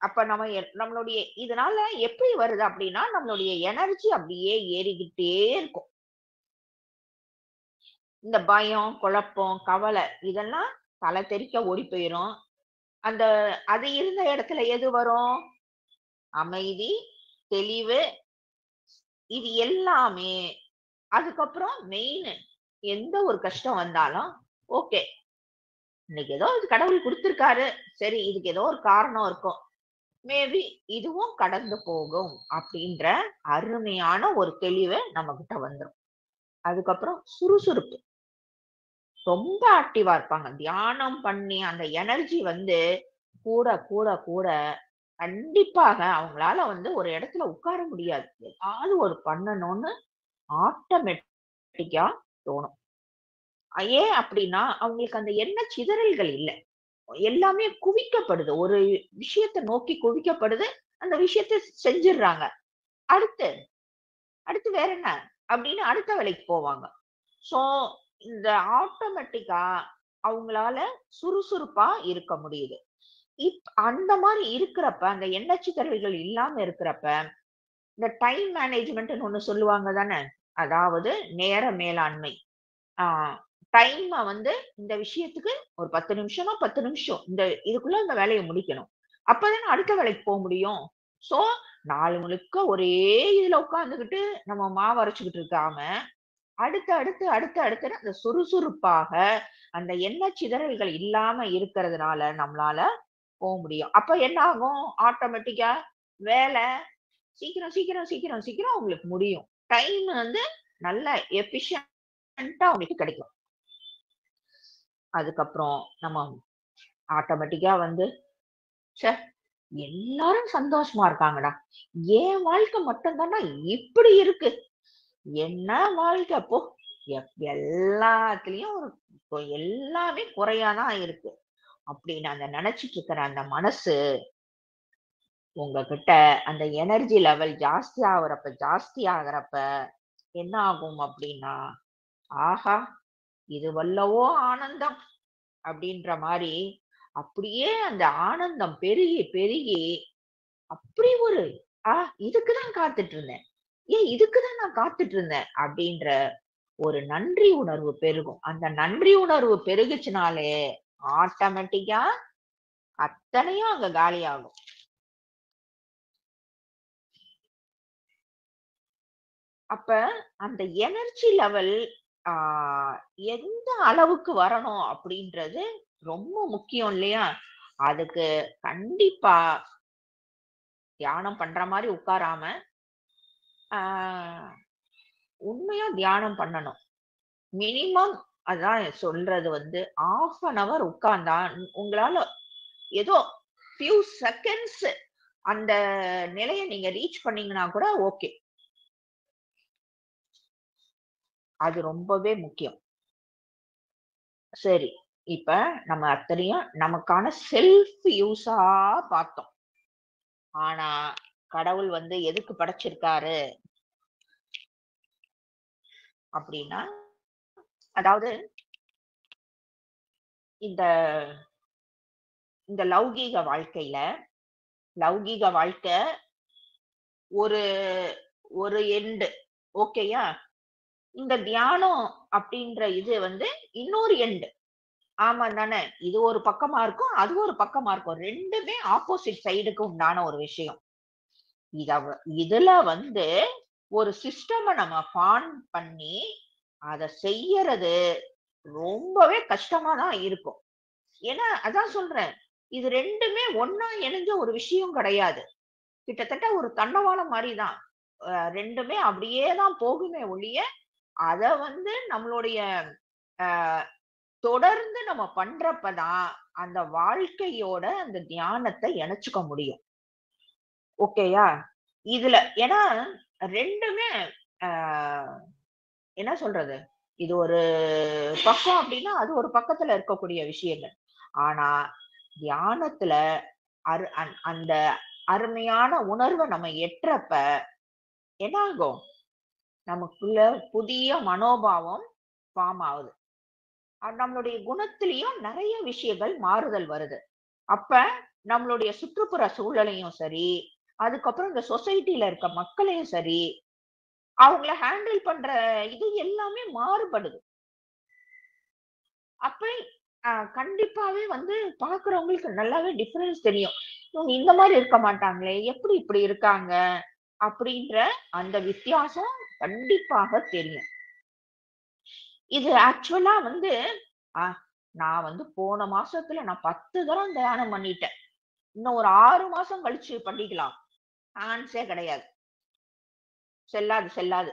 அப்ப நம்மளுடைய இதனால எப்படி வருது அப்படின்னா, நம்மளுடைய எனர்ஜி அப்படியே ஏறிக்கிட்டே இருக்கும். இந்த பயம், குழப்பம், கவலை இதெல்லாம் தல தெறிக்க ஓடி போயிரும். அந்த அது இருந்த இடத்துல எது வரும்? அமைதி, தெளிவு, இது எல்லாமே. அதுக்கப்புறம் மெயின், எந்த ஒரு கஷ்டம் வந்தாலும், ஓகே, இன்னைக்கு ஏதோ இது கடவுள் குடுத்திருக்காரு, சரி இதுக்கு ஏதோ ஒரு காரணம் இருக்கும், மேபி இதுவும் கடந்து போகும் அப்படின்ற அருமையான ஒரு தெளிவு நம்ம கிட்ட வந்துரும். அதுக்கப்புறம் சுறுசுறுப்பு, ரொம்ப ஆக்டிவா இருப்பாங்க. தியானம் பண்ணி அந்த எனர்ஜி கூட கூட கூட கண்டிப்பாக அவங்களால ஒரு இடத்துல உட்கார முடியாது. ஏதாவது ஒரு பண்ணணும்னு ஆட்டோமேட்டிக்கா தோணும். ஏன் அப்படின்னா அவங்களுக்கு அந்த எண்ண சிதறல்கள் இல்ல. எல்லாமே குவிக்கப்படுது. ஒரு விஷயத்த நோக்கி குவிக்கப்படுது. அந்த விஷயத்த செஞ்சுடுறாங்க. அடுத்து, அடுத்து வேற என்ன? அப்படின்னு அடுத்த வேலைக்கு போவாங்க. ஸோ இந்த ஆட்டோமேட்டிக்கா அவங்களால சுறுசுறுப்பா இருக்க முடியுது. அந்த மாரி இருக்கிறப்ப, அந்த எண்ணச்சிதறல்கள் இல்லாம இருக்கிறப்ப, இந்த டைம் மேனேஜ்மென்ட்ன்னு ஒண்ணு சொல்லுவாங்க தானே! அதாவது நேர மேலாண்மை. ஆ டைம வந்து இந்த விஷயத்துக்கு ஒரு 10 நிமிஷம்னா 10 நிமிஷம். இதுக்குள்ள இந்த வேலைய முடிக்கணும். அப்பதானே அடுத்த வேலைக்கு முடியும். ஸோ, நாள் முழுக்க ஒரே இதுல உட்கார்ந்துகிட்டு நம்ம மாவு அரைச்சுக்கிட்டு இருக்காம, அடுத்து, அடுத்து, அடுத்து, அடுத்துன்னு அந்த சுறுசுறுப்பாக அந்த எண்ணச் சிதறல்கள் இல்லாம இருக்கிறதுனால நம்மளால முடியும். அப்ப என்ன ஆகும்? ஆட்டோமேட்டிக்கா வேலை சீக்கிரம், சீக்கிரம், சீக்கிரம், சீக்கிரம் உங்களுக்கு முடியும். டைம் வந்து நல்ல எஃபிஷியன்ட்டா உங்களுக்கு கிடைக்கும். அதுக்கப்புறம் நம்ம ஆட்டோமேட்டிக்கா வந்து, ச்சே! எல்லாரும் சந்தோஷமா இருக்காங்கடா. என் வாழ்க்கை மட்டும் தான்டா இப்படி இருக்கு. என்ன வாழ்க்கை போ! எல்லாத்துலயும் எல்லாமே குறையா தான் இருக்கு. அப்படின்னு அந்த நினைச்சிட்டு இருக்கிற அந்த மனசு உங்ககிட்ட அந்த எனர்ஜி லெவல் ஜாஸ்தி ஆகுறப்ப என்ன ஆகும் அப்படின்னா, ஆஹா! இது வல்லவோ ஆனந்தம் அப்படின்ற மாரி, அப்படியே அந்த ஆனந்தம் பெருகி, பெருகி அப்படி ஒரு ஆ இதுக்கு தான் காத்துட்டு இருந்தேன். இதுக்கு தான் நான் காத்துட்டு இருந்தேன் அப்படின்ற ஒரு நன்றி உணர்வு பெருகும். அந்த நன்றி உணர்வு பெருகுச்சுனாலே, ஆட்டோமேட்டிக்கா அத்தனையும் அங்க காலியாகும். அப்ப அந்த எனர்ஜி லெவல் ஆ எந்த அளவுக்கு வரணும் அப்படின்றது ரொம்ப முக்கியம் இல்லையா? அதுக்கு கண்டிப்பா தியானம் பண்ற மாரி உட்காராம, ஆ உண்மையா தியானம் பண்ணணும். மினிமம் அதான் சொல்றது வந்து 1/2 அன் ஹவர் உட்கார்ந்தா, உங்களால ஏதோ ஃபியூ செகண்ட்ஸ் அந்த நிலைய நீங்க ரீச் பண்ணீங்கன்னா கூட ஓகே. அது ரொம்பவே முக்கியம். சரி. இப்ப நம்ம அத்தனையும் நமக்கான செல்ஃப் யூஸா பார்த்தோம். ஆனா, கடவுள் வந்து எதுக்கு படைச்சிருக்காரு அப்டின்னா, அதாவது இந்த இந்த லௌகீக வாழ்க்கை ஒரு ஒரு எண்ட் ஓகேயா? இந்த தியானம் அப்டின்ற இது வந்து இன்னொரு எண்ட். ஆமா தானே! இது ஒரு பக்கமா இருக்கும். அது ஒரு பக்கமா இருக்கும். 2மே ஆப்போசிட் சைடுக்கு உண்டான ஒரு விஷயம். இத வ இதுல வந்து ஒரு சிஸ்டம நம்ம ஃபார்ம் பண்ணி, அத செய்யறது ரொம்பவே கஷ்டமா தான் இருக்கும். ஏன்னா, அதான் சொல்றேன். இது 2மே ஒண்ணா இணைஞ்ச ஒரு விஷயம் கிடையாது. கிட்டத்தட்ட ஒரு தண்டவாளம் மாரி தான். 2மே அப்படியே தான் போகுமே ஒழிய, அத வந்து நம்மளுடைய அ தொடர்ந்து நம்ம பண்றப்ப தான், அந்த வாழ்க்கையோட அந்த தியானத்த இணைச்சுக்க முடியும். ஓகேயா? இதுல ஏன்னா 2மே அ என்ன சொல்றது? இது ஒரு பக்கம் அப்டின்னா, அது ஒரு பக்கத்துல இருக்கக்கூடிய விஷயங்கள். ஆனா, தியானத்துல அந்த அருமையான உணர்வ நம்ம எட்டுறப்ப என்ன ஆகும்? நமக்குள்ள புதிய மனோபாவம் ஃபார்ம் ஆகுது. நம்மளுடைய குணத்திலயும் நெறைய விஷயங்கள் மாறுதல் வருது. அப்ப நம்மளுடைய சுற்றுப்புற சூழலையும் சரி, அதுக்கப்புறம் இந்த சொசைட்டில இருக்க மக்களையும் சரி, அவங்கள ஹேண்டில் பண்ற இது எல்லாமே மாறுபடுது. அப்ப கண்டிப்பாவே வந்து பார்க்கிறவங்களுக்கு நல்லாவே டிஃபரன்ஸ் தெரியும். இவங்க இந்த மாரி இருக்க மாட்டாங்களே! எப்படி இப்படி இருக்காங்க? அப்படின்ற அந்த வித்தியாசம் கண்டிப்பாக தெரியும். இது ஆக்சுவலா வந்து அ நான் வந்து போன மாசத்துல நான் 10 தரம் தியானம் பண்ணிட்டேன். இன்னும் ஒரு 6 மாசம் கழிச்சு பண்ணிக்கலாம். சான்ஸே கிடையாது. செல்லாது, செல்லாது.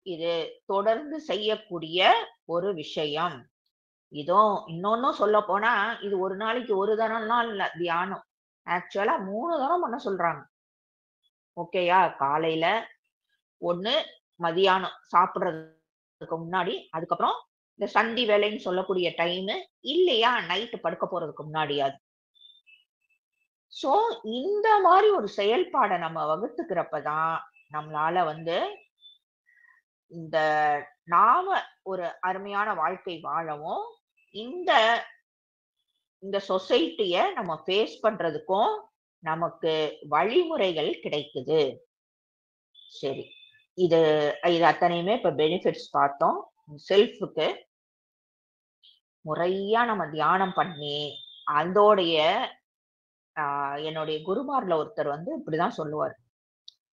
இது தொடர்ந்து செய்யக்கூடிய ஒரு விஷயம். இன்னொன்னும் சொல்லப்போனா, இது ஒரு நாளைக்கு 1 தரம்லாம் இல்ல தியானம். ஆக்சுவலா 3 தரம் பண்ண சொல்றாங்க. ஓகேயா? காலையில 1, மதியானம் சாப்பிடுறதுக்கு முன்னாடி, அதுக்கப்புறம் இந்த சந்தி வேலைன்னு சொல்லக்கூடிய டைம் இல்லையா, நைட்டு படுக்க போறதுக்கு முன்னாடியாது. சோ இந்த மாதிரி ஒரு செயல்பாட நம்ம வகுத்துக்கிறப்பதான் நம்மளால வந்து இந்த நாம ஒரு அருமையான வாழ்க்கை வாழவும், இந்த இந்த சொசைட்டிய நம்ம ஃபேஸ் பண்றதுக்கும் நமக்கு வழிமுறைகள் கிடைக்குது. சரி. இது இது அத்தனையுமே இப்ப பெனிஃபிட்ஸ் பார்த்தோம். செல்ஃப்க்கு முறையா நம்ம தியானம் பண்ணி, அதோடைய என்னுடைய குருமார்ல ஒருத்தர் வந்து இப்படிதான் சொல்லுவாரு.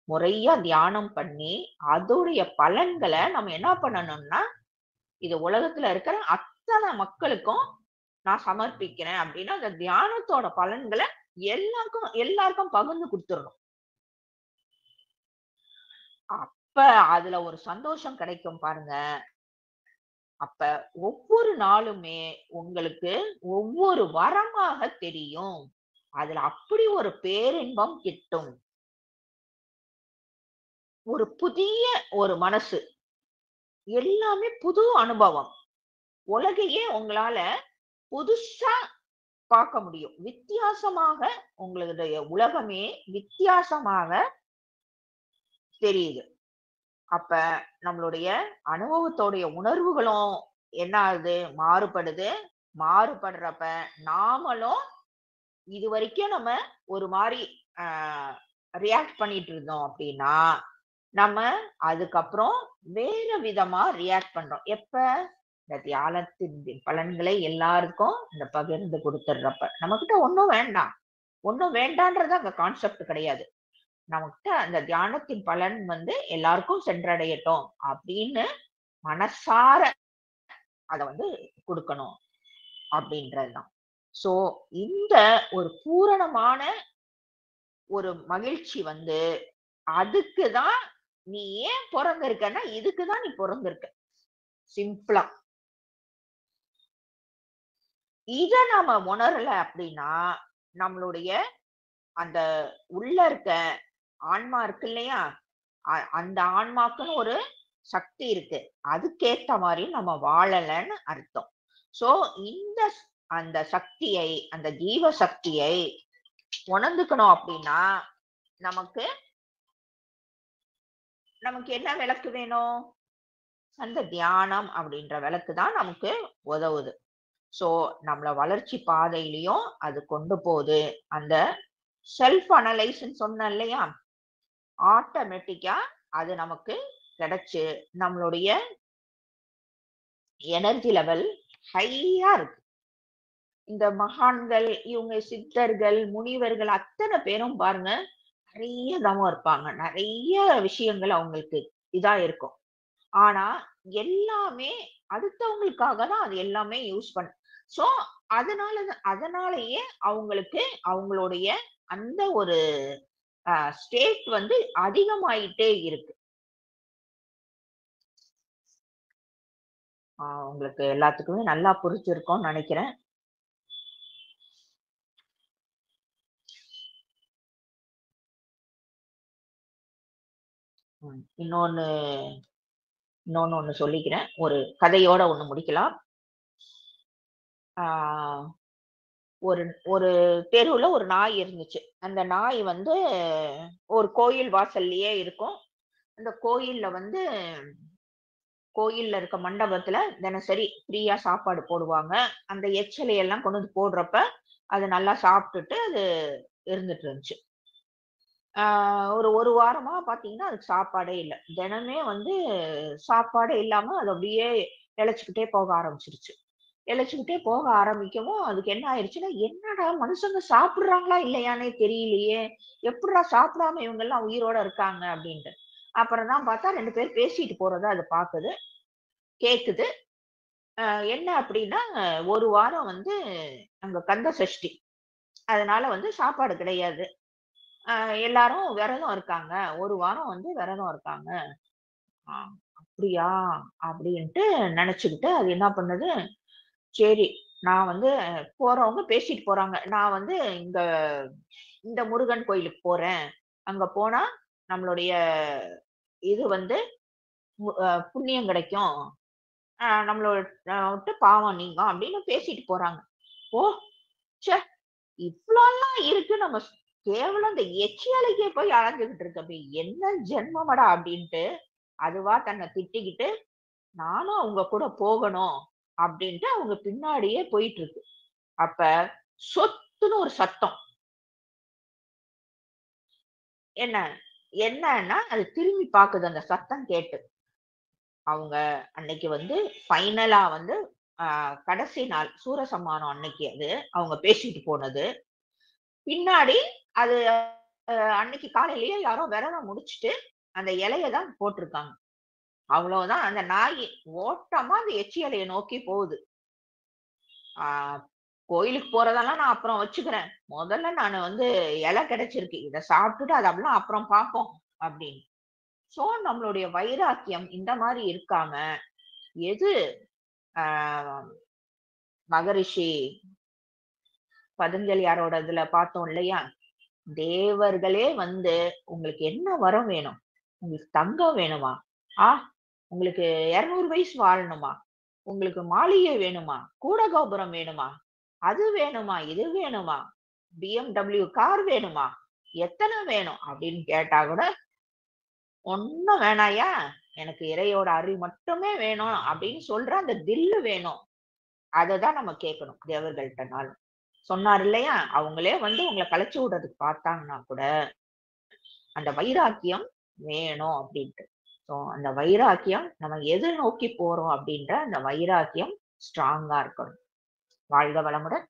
முறையா தியானம் பண்ணி, அதோடைய பலன்கள நம்ம என்ன பண்ணணும்னா, இது உலகத்துல இருக்கிற அத்தன மக்களுக்கும் நான் சமர்ப்பிக்கிறேன் அப்படின்னா, அந்த தியானத்தோட பலன்கள எல்லாருக்கும் பகிர்ந்து குடுத்துறணும். அப்ப அதுல ஒரு சந்தோஷம் கிடைக்கும் பாருங்க. அப்ப ஒவ்வொரு நாளுமே உங்களுக்கு ஒவ்வொரு வரமாக தெரியும். அதுல அப்படி ஒரு பேரின்பம் கிட்டும். ஒரு புதிய ஒரு மனசு. எல்லாமே புது அனுபவம். உலகையே உங்களால புதுசா பார்க்க முடியும். வித்தியாசமாக உங்களுடைய உலகமே வித்தியாசமாக தெரியுது. அப்ப நம்மளுடைய அனுபவத்தோடைய உணர்வுகளும் என்ன ஆகுது? மாறுபடுது. மாறுபடுறப்ப நாமளும் இதுவரைக்கும் நம்ம ஒரு மாரி அ ரியாக்ட் பண்ணிட்டு இருந்தோம் அப்டின்னா, நம்ம அதுக்கப்புறம் வேற விதமா ரியாக்ட் பண்றோம். எப்ப? இந்த தியானத்தின் பலன்களை எல்லாருக்கும் இந்த பகிர்ந்து குடுத்துடுறப்ப. நம்மகிட்ட ஒண்ணும் வேண்டாம். ஒண்ணும் வேண்டான்றது அங்க கான்செப்ட் கிடையாது. நமக்கிட்ட அந்த தியானத்தின் பலன் வந்து எல்லாருக்கும் சென்றடையட்டும் அப்படின்னு மனசார அத வந்து குடுக்கணும் அப்படின்றதுதான். சோ இந்த ஒரு பூரணமான ஒரு மகிழ்ச்சி வந்து அதுக்கு தான் நீ ஏன் பொறந்திருக்கன்னா, இதுக்கு தான் நீ பொறந்திருக்க. சிம்பிளா. இத நாம உணரல அப்படின்னா, நம்மளுடைய அந்த உள்ள இருக்க ஆன்மா இருக்கு இல்லையா? அந்த ஆன்மாக்குன்னு ஒரு சக்தி இருக்கு. அதுக்கேத்த மாரி நம்ம வாழலன்னு அர்த்தம். சோ இந்த அந்த சக்தியை, அந்த ஜீவ சக்தியை உணர்ந்துக்கணும் அப்படின்னா, நமக்கு நமக்கு என்ன விளக்கு வேணும்? அந்த தியானம் அப்படின்ற விளக்கு தான் நமக்கு உதவுது. சோ நம்மள வளர்ச்சி பாதையிலயும் அது கொண்டு போது. அந்த செல்ஃப் அனலைஸ்ன்னு சொன்னேன் இல்லையா? ஆட்டோமேட்டிக்கா அது நமக்கு கிடைச்சு, நம்மளுடைய எனர்ஜி லெவல் ஹையா இருக்கு. இந்த மகான்கள், இவங்க சித்தர்கள், முனிவர்கள் அத்தன பேரும் பாருங்க, நெறைய தவம் இருப்பாங்க. நெறைய விஷயங்கள் அவங்களுக்கு இதா இருக்கும். ஆனா, எல்லாமே அடுத்தவங்களுக்காக தான் அது எல்லாமே யூஸ் சோ, அதனாலேயே அவங்களுக்கு அவங்களுடைய அந்த ஒரு ஸ்டேட் வந்து அதிகமாயிட்டே இருக்கு. உங்களுக்கு எல்லாத்துக்குமே நல்லா புரிஞ்சிருக்கும்னு நெனைக்கிறேன். ம். இன்னொன்னு ஒண்ணு சொல்லிக்கிறேன். ஒரு கதையோட ஒண்ணு முடிக்கலாம். ஆ ஒரு ஒரு தெருவுல ஒரு நாய் இருந்துச்சு. அந்த நாய் வந்து ஒரு கோயில் வாசல்லயே இருக்கும். அந்த கோயில்ல இருக்க மண்டபத்துல தினசரி ஃப்ரீயா சாப்பாடு போடுவாங்க. அந்த எச்சிலை எல்லாம் கொண்டு வந்து போடுறப்ப, அது நல்லா சாப்பிட்டுட்டு அது இருந்துட்டு இருந்துச்சு. ஆ ஒரு வாரமா பார்த்தீங்கன்னா, அதுக்கு சாப்பாடே இல்ல. தினமே வந்து சாப்பாடே இல்லாம அது அப்படியே இளைச்சுக்கிட்டே போக ஆரம்பிச்சுருச்சு. இளைச்சுக்கிட்டே போக ஆரம்பிக்கவும், அதுக்கு என்ன ஆயிருச்சுன்னா, "என்னடா மனுஷங்க சாப்பிடுறாங்களா இல்லையான்னே தெரியலையே! எப்புட்றா சாப்பிடாம இவங்கலாம் உயிரோட இருக்காங்க?" அப்படின்ட்டு. அப்புறம் தான் பார்த்தா 2 பேர் பேசிட்டு போறத அது பாக்குது, கேக்குது. அ என்ன அப்படின்னா, ஒரு வாரம் வந்து அங்க கந்த சஷ்டி. அதனால வந்து சாப்பாடு கிடையாது. அ எல்லாரும் விரதம் இருக்காங்க. ஒரு வாரம் வந்து விரதம் இருக்காங்க. ஆ அப்படியா? அப்படின்ட்டு நெனச்சுக்கிட்டு அது என்ன பண்ணுது, சரி நான் வந்து போறவங்க பேசிட்டு போறாங்க. நான் வந்து இந்த இந்த முருகன் கோயிலுக்கு போறேன். அங்க போனா நம்மளுடைய இது வந்து புண்ணியம் கிடைக்கும். நம்மளோட விட்டு பாவம் நீங்க அப்படின்னு பேசிட்டு போறாங்க. ஓ, ச்சே, இவ்வளோலாம் இருக்கு நம்ம கேவலம் இந்த எச்சியாலைக்கே போய் அலைஞ்சுகிட்டு இருக்கப்ப என்ன ஜென்மமடா அப்படின்ட்டு அதுவா தன்னை திட்டிக்கிட்டு நானும் அவங்க கூட போகணும் அப்படின்ட்டு அவங்க பின்னாடியே போயிட்டு இருக்கு. அப்ப சொத்துன்னு ஒரு சத்தம். என்ன என்னன்னா அது திரும்பி பாக்குது அந்த சத்தம் கேட்டு. அவங்க அன்னைக்கு வந்து ஃபைனலா வந்து கடைசி நாள் சூரசம்மானம் அன்னைக்கு அது அவங்க பேசிட்டு போனது. பின்னாடி அது அன்னைக்கு காலையிலேயே யாரோ விரதம் முடிச்சுட்டு அந்த இலைய தான் போட்டிருக்காங்க. அவ்வளவுதான். அந்த நாய் ஓட்டமா அந்த எச்சி இலைய நோக்கி போகுது. ஆஹ் கோயிலுக்கு போறதெல்லாம் நான் அப்புறம் வச்சுக்கிறேன். முதல்ல நான் வந்து இலை கிடைச்சிருக்கு. இதை சாப்பிட்டுட்டு அது அப்படிலாம் அப்புறம் பார்ப்போம் அப்படின்னு. சோ நம்மளுடைய வைராக்கியம் இந்த மாதிரி இருக்காம எது ஆஹ் மகரிஷி பதஞ்சலியாரோட இதுல பார்த்தோம் இல்லையா? தேவர்களே வந்து உங்களுக்கு என்ன வரம் வேணும்? உங்களுக்கு தங்கம் வேணுமா? ஆ, உங்களுக்கு 200 வயசு வாழணுமா? உங்களுக்கு மாளிகை வேணுமா? கூட கோபுரம் வேணுமா? அது வேணுமா? இது வேணுமா? BMW கார் வேணுமா? எத்தனை வேணும் அப்படின்னு கேட்டா கூட ஒண்ணும் வேணாயா, எனக்கு இறையோட அருள் மட்டுமே வேணும் அப்படின்னு சொல்ற அந்த தில்லு வேணும். அததான் நம்ம கேட்கணும் தேவர்கள்ட்டனாலும். சொன்னார் இல்லையா? அவங்களே வந்து உங்களை கலைச்சு விடுறதுக்கு பார்த்தாங்கன்னா கூட அந்த வைராக்கியம் வேணும் அப்படின்ட்டு. ஸோ அந்த வைராக்கியம் நம்ம எதை நோக்கி போறோம் அப்படின்ற அந்த வைராக்கியம் ஸ்ட்ராங்கா இருக்கணும். வாழ்க வளமுடன்.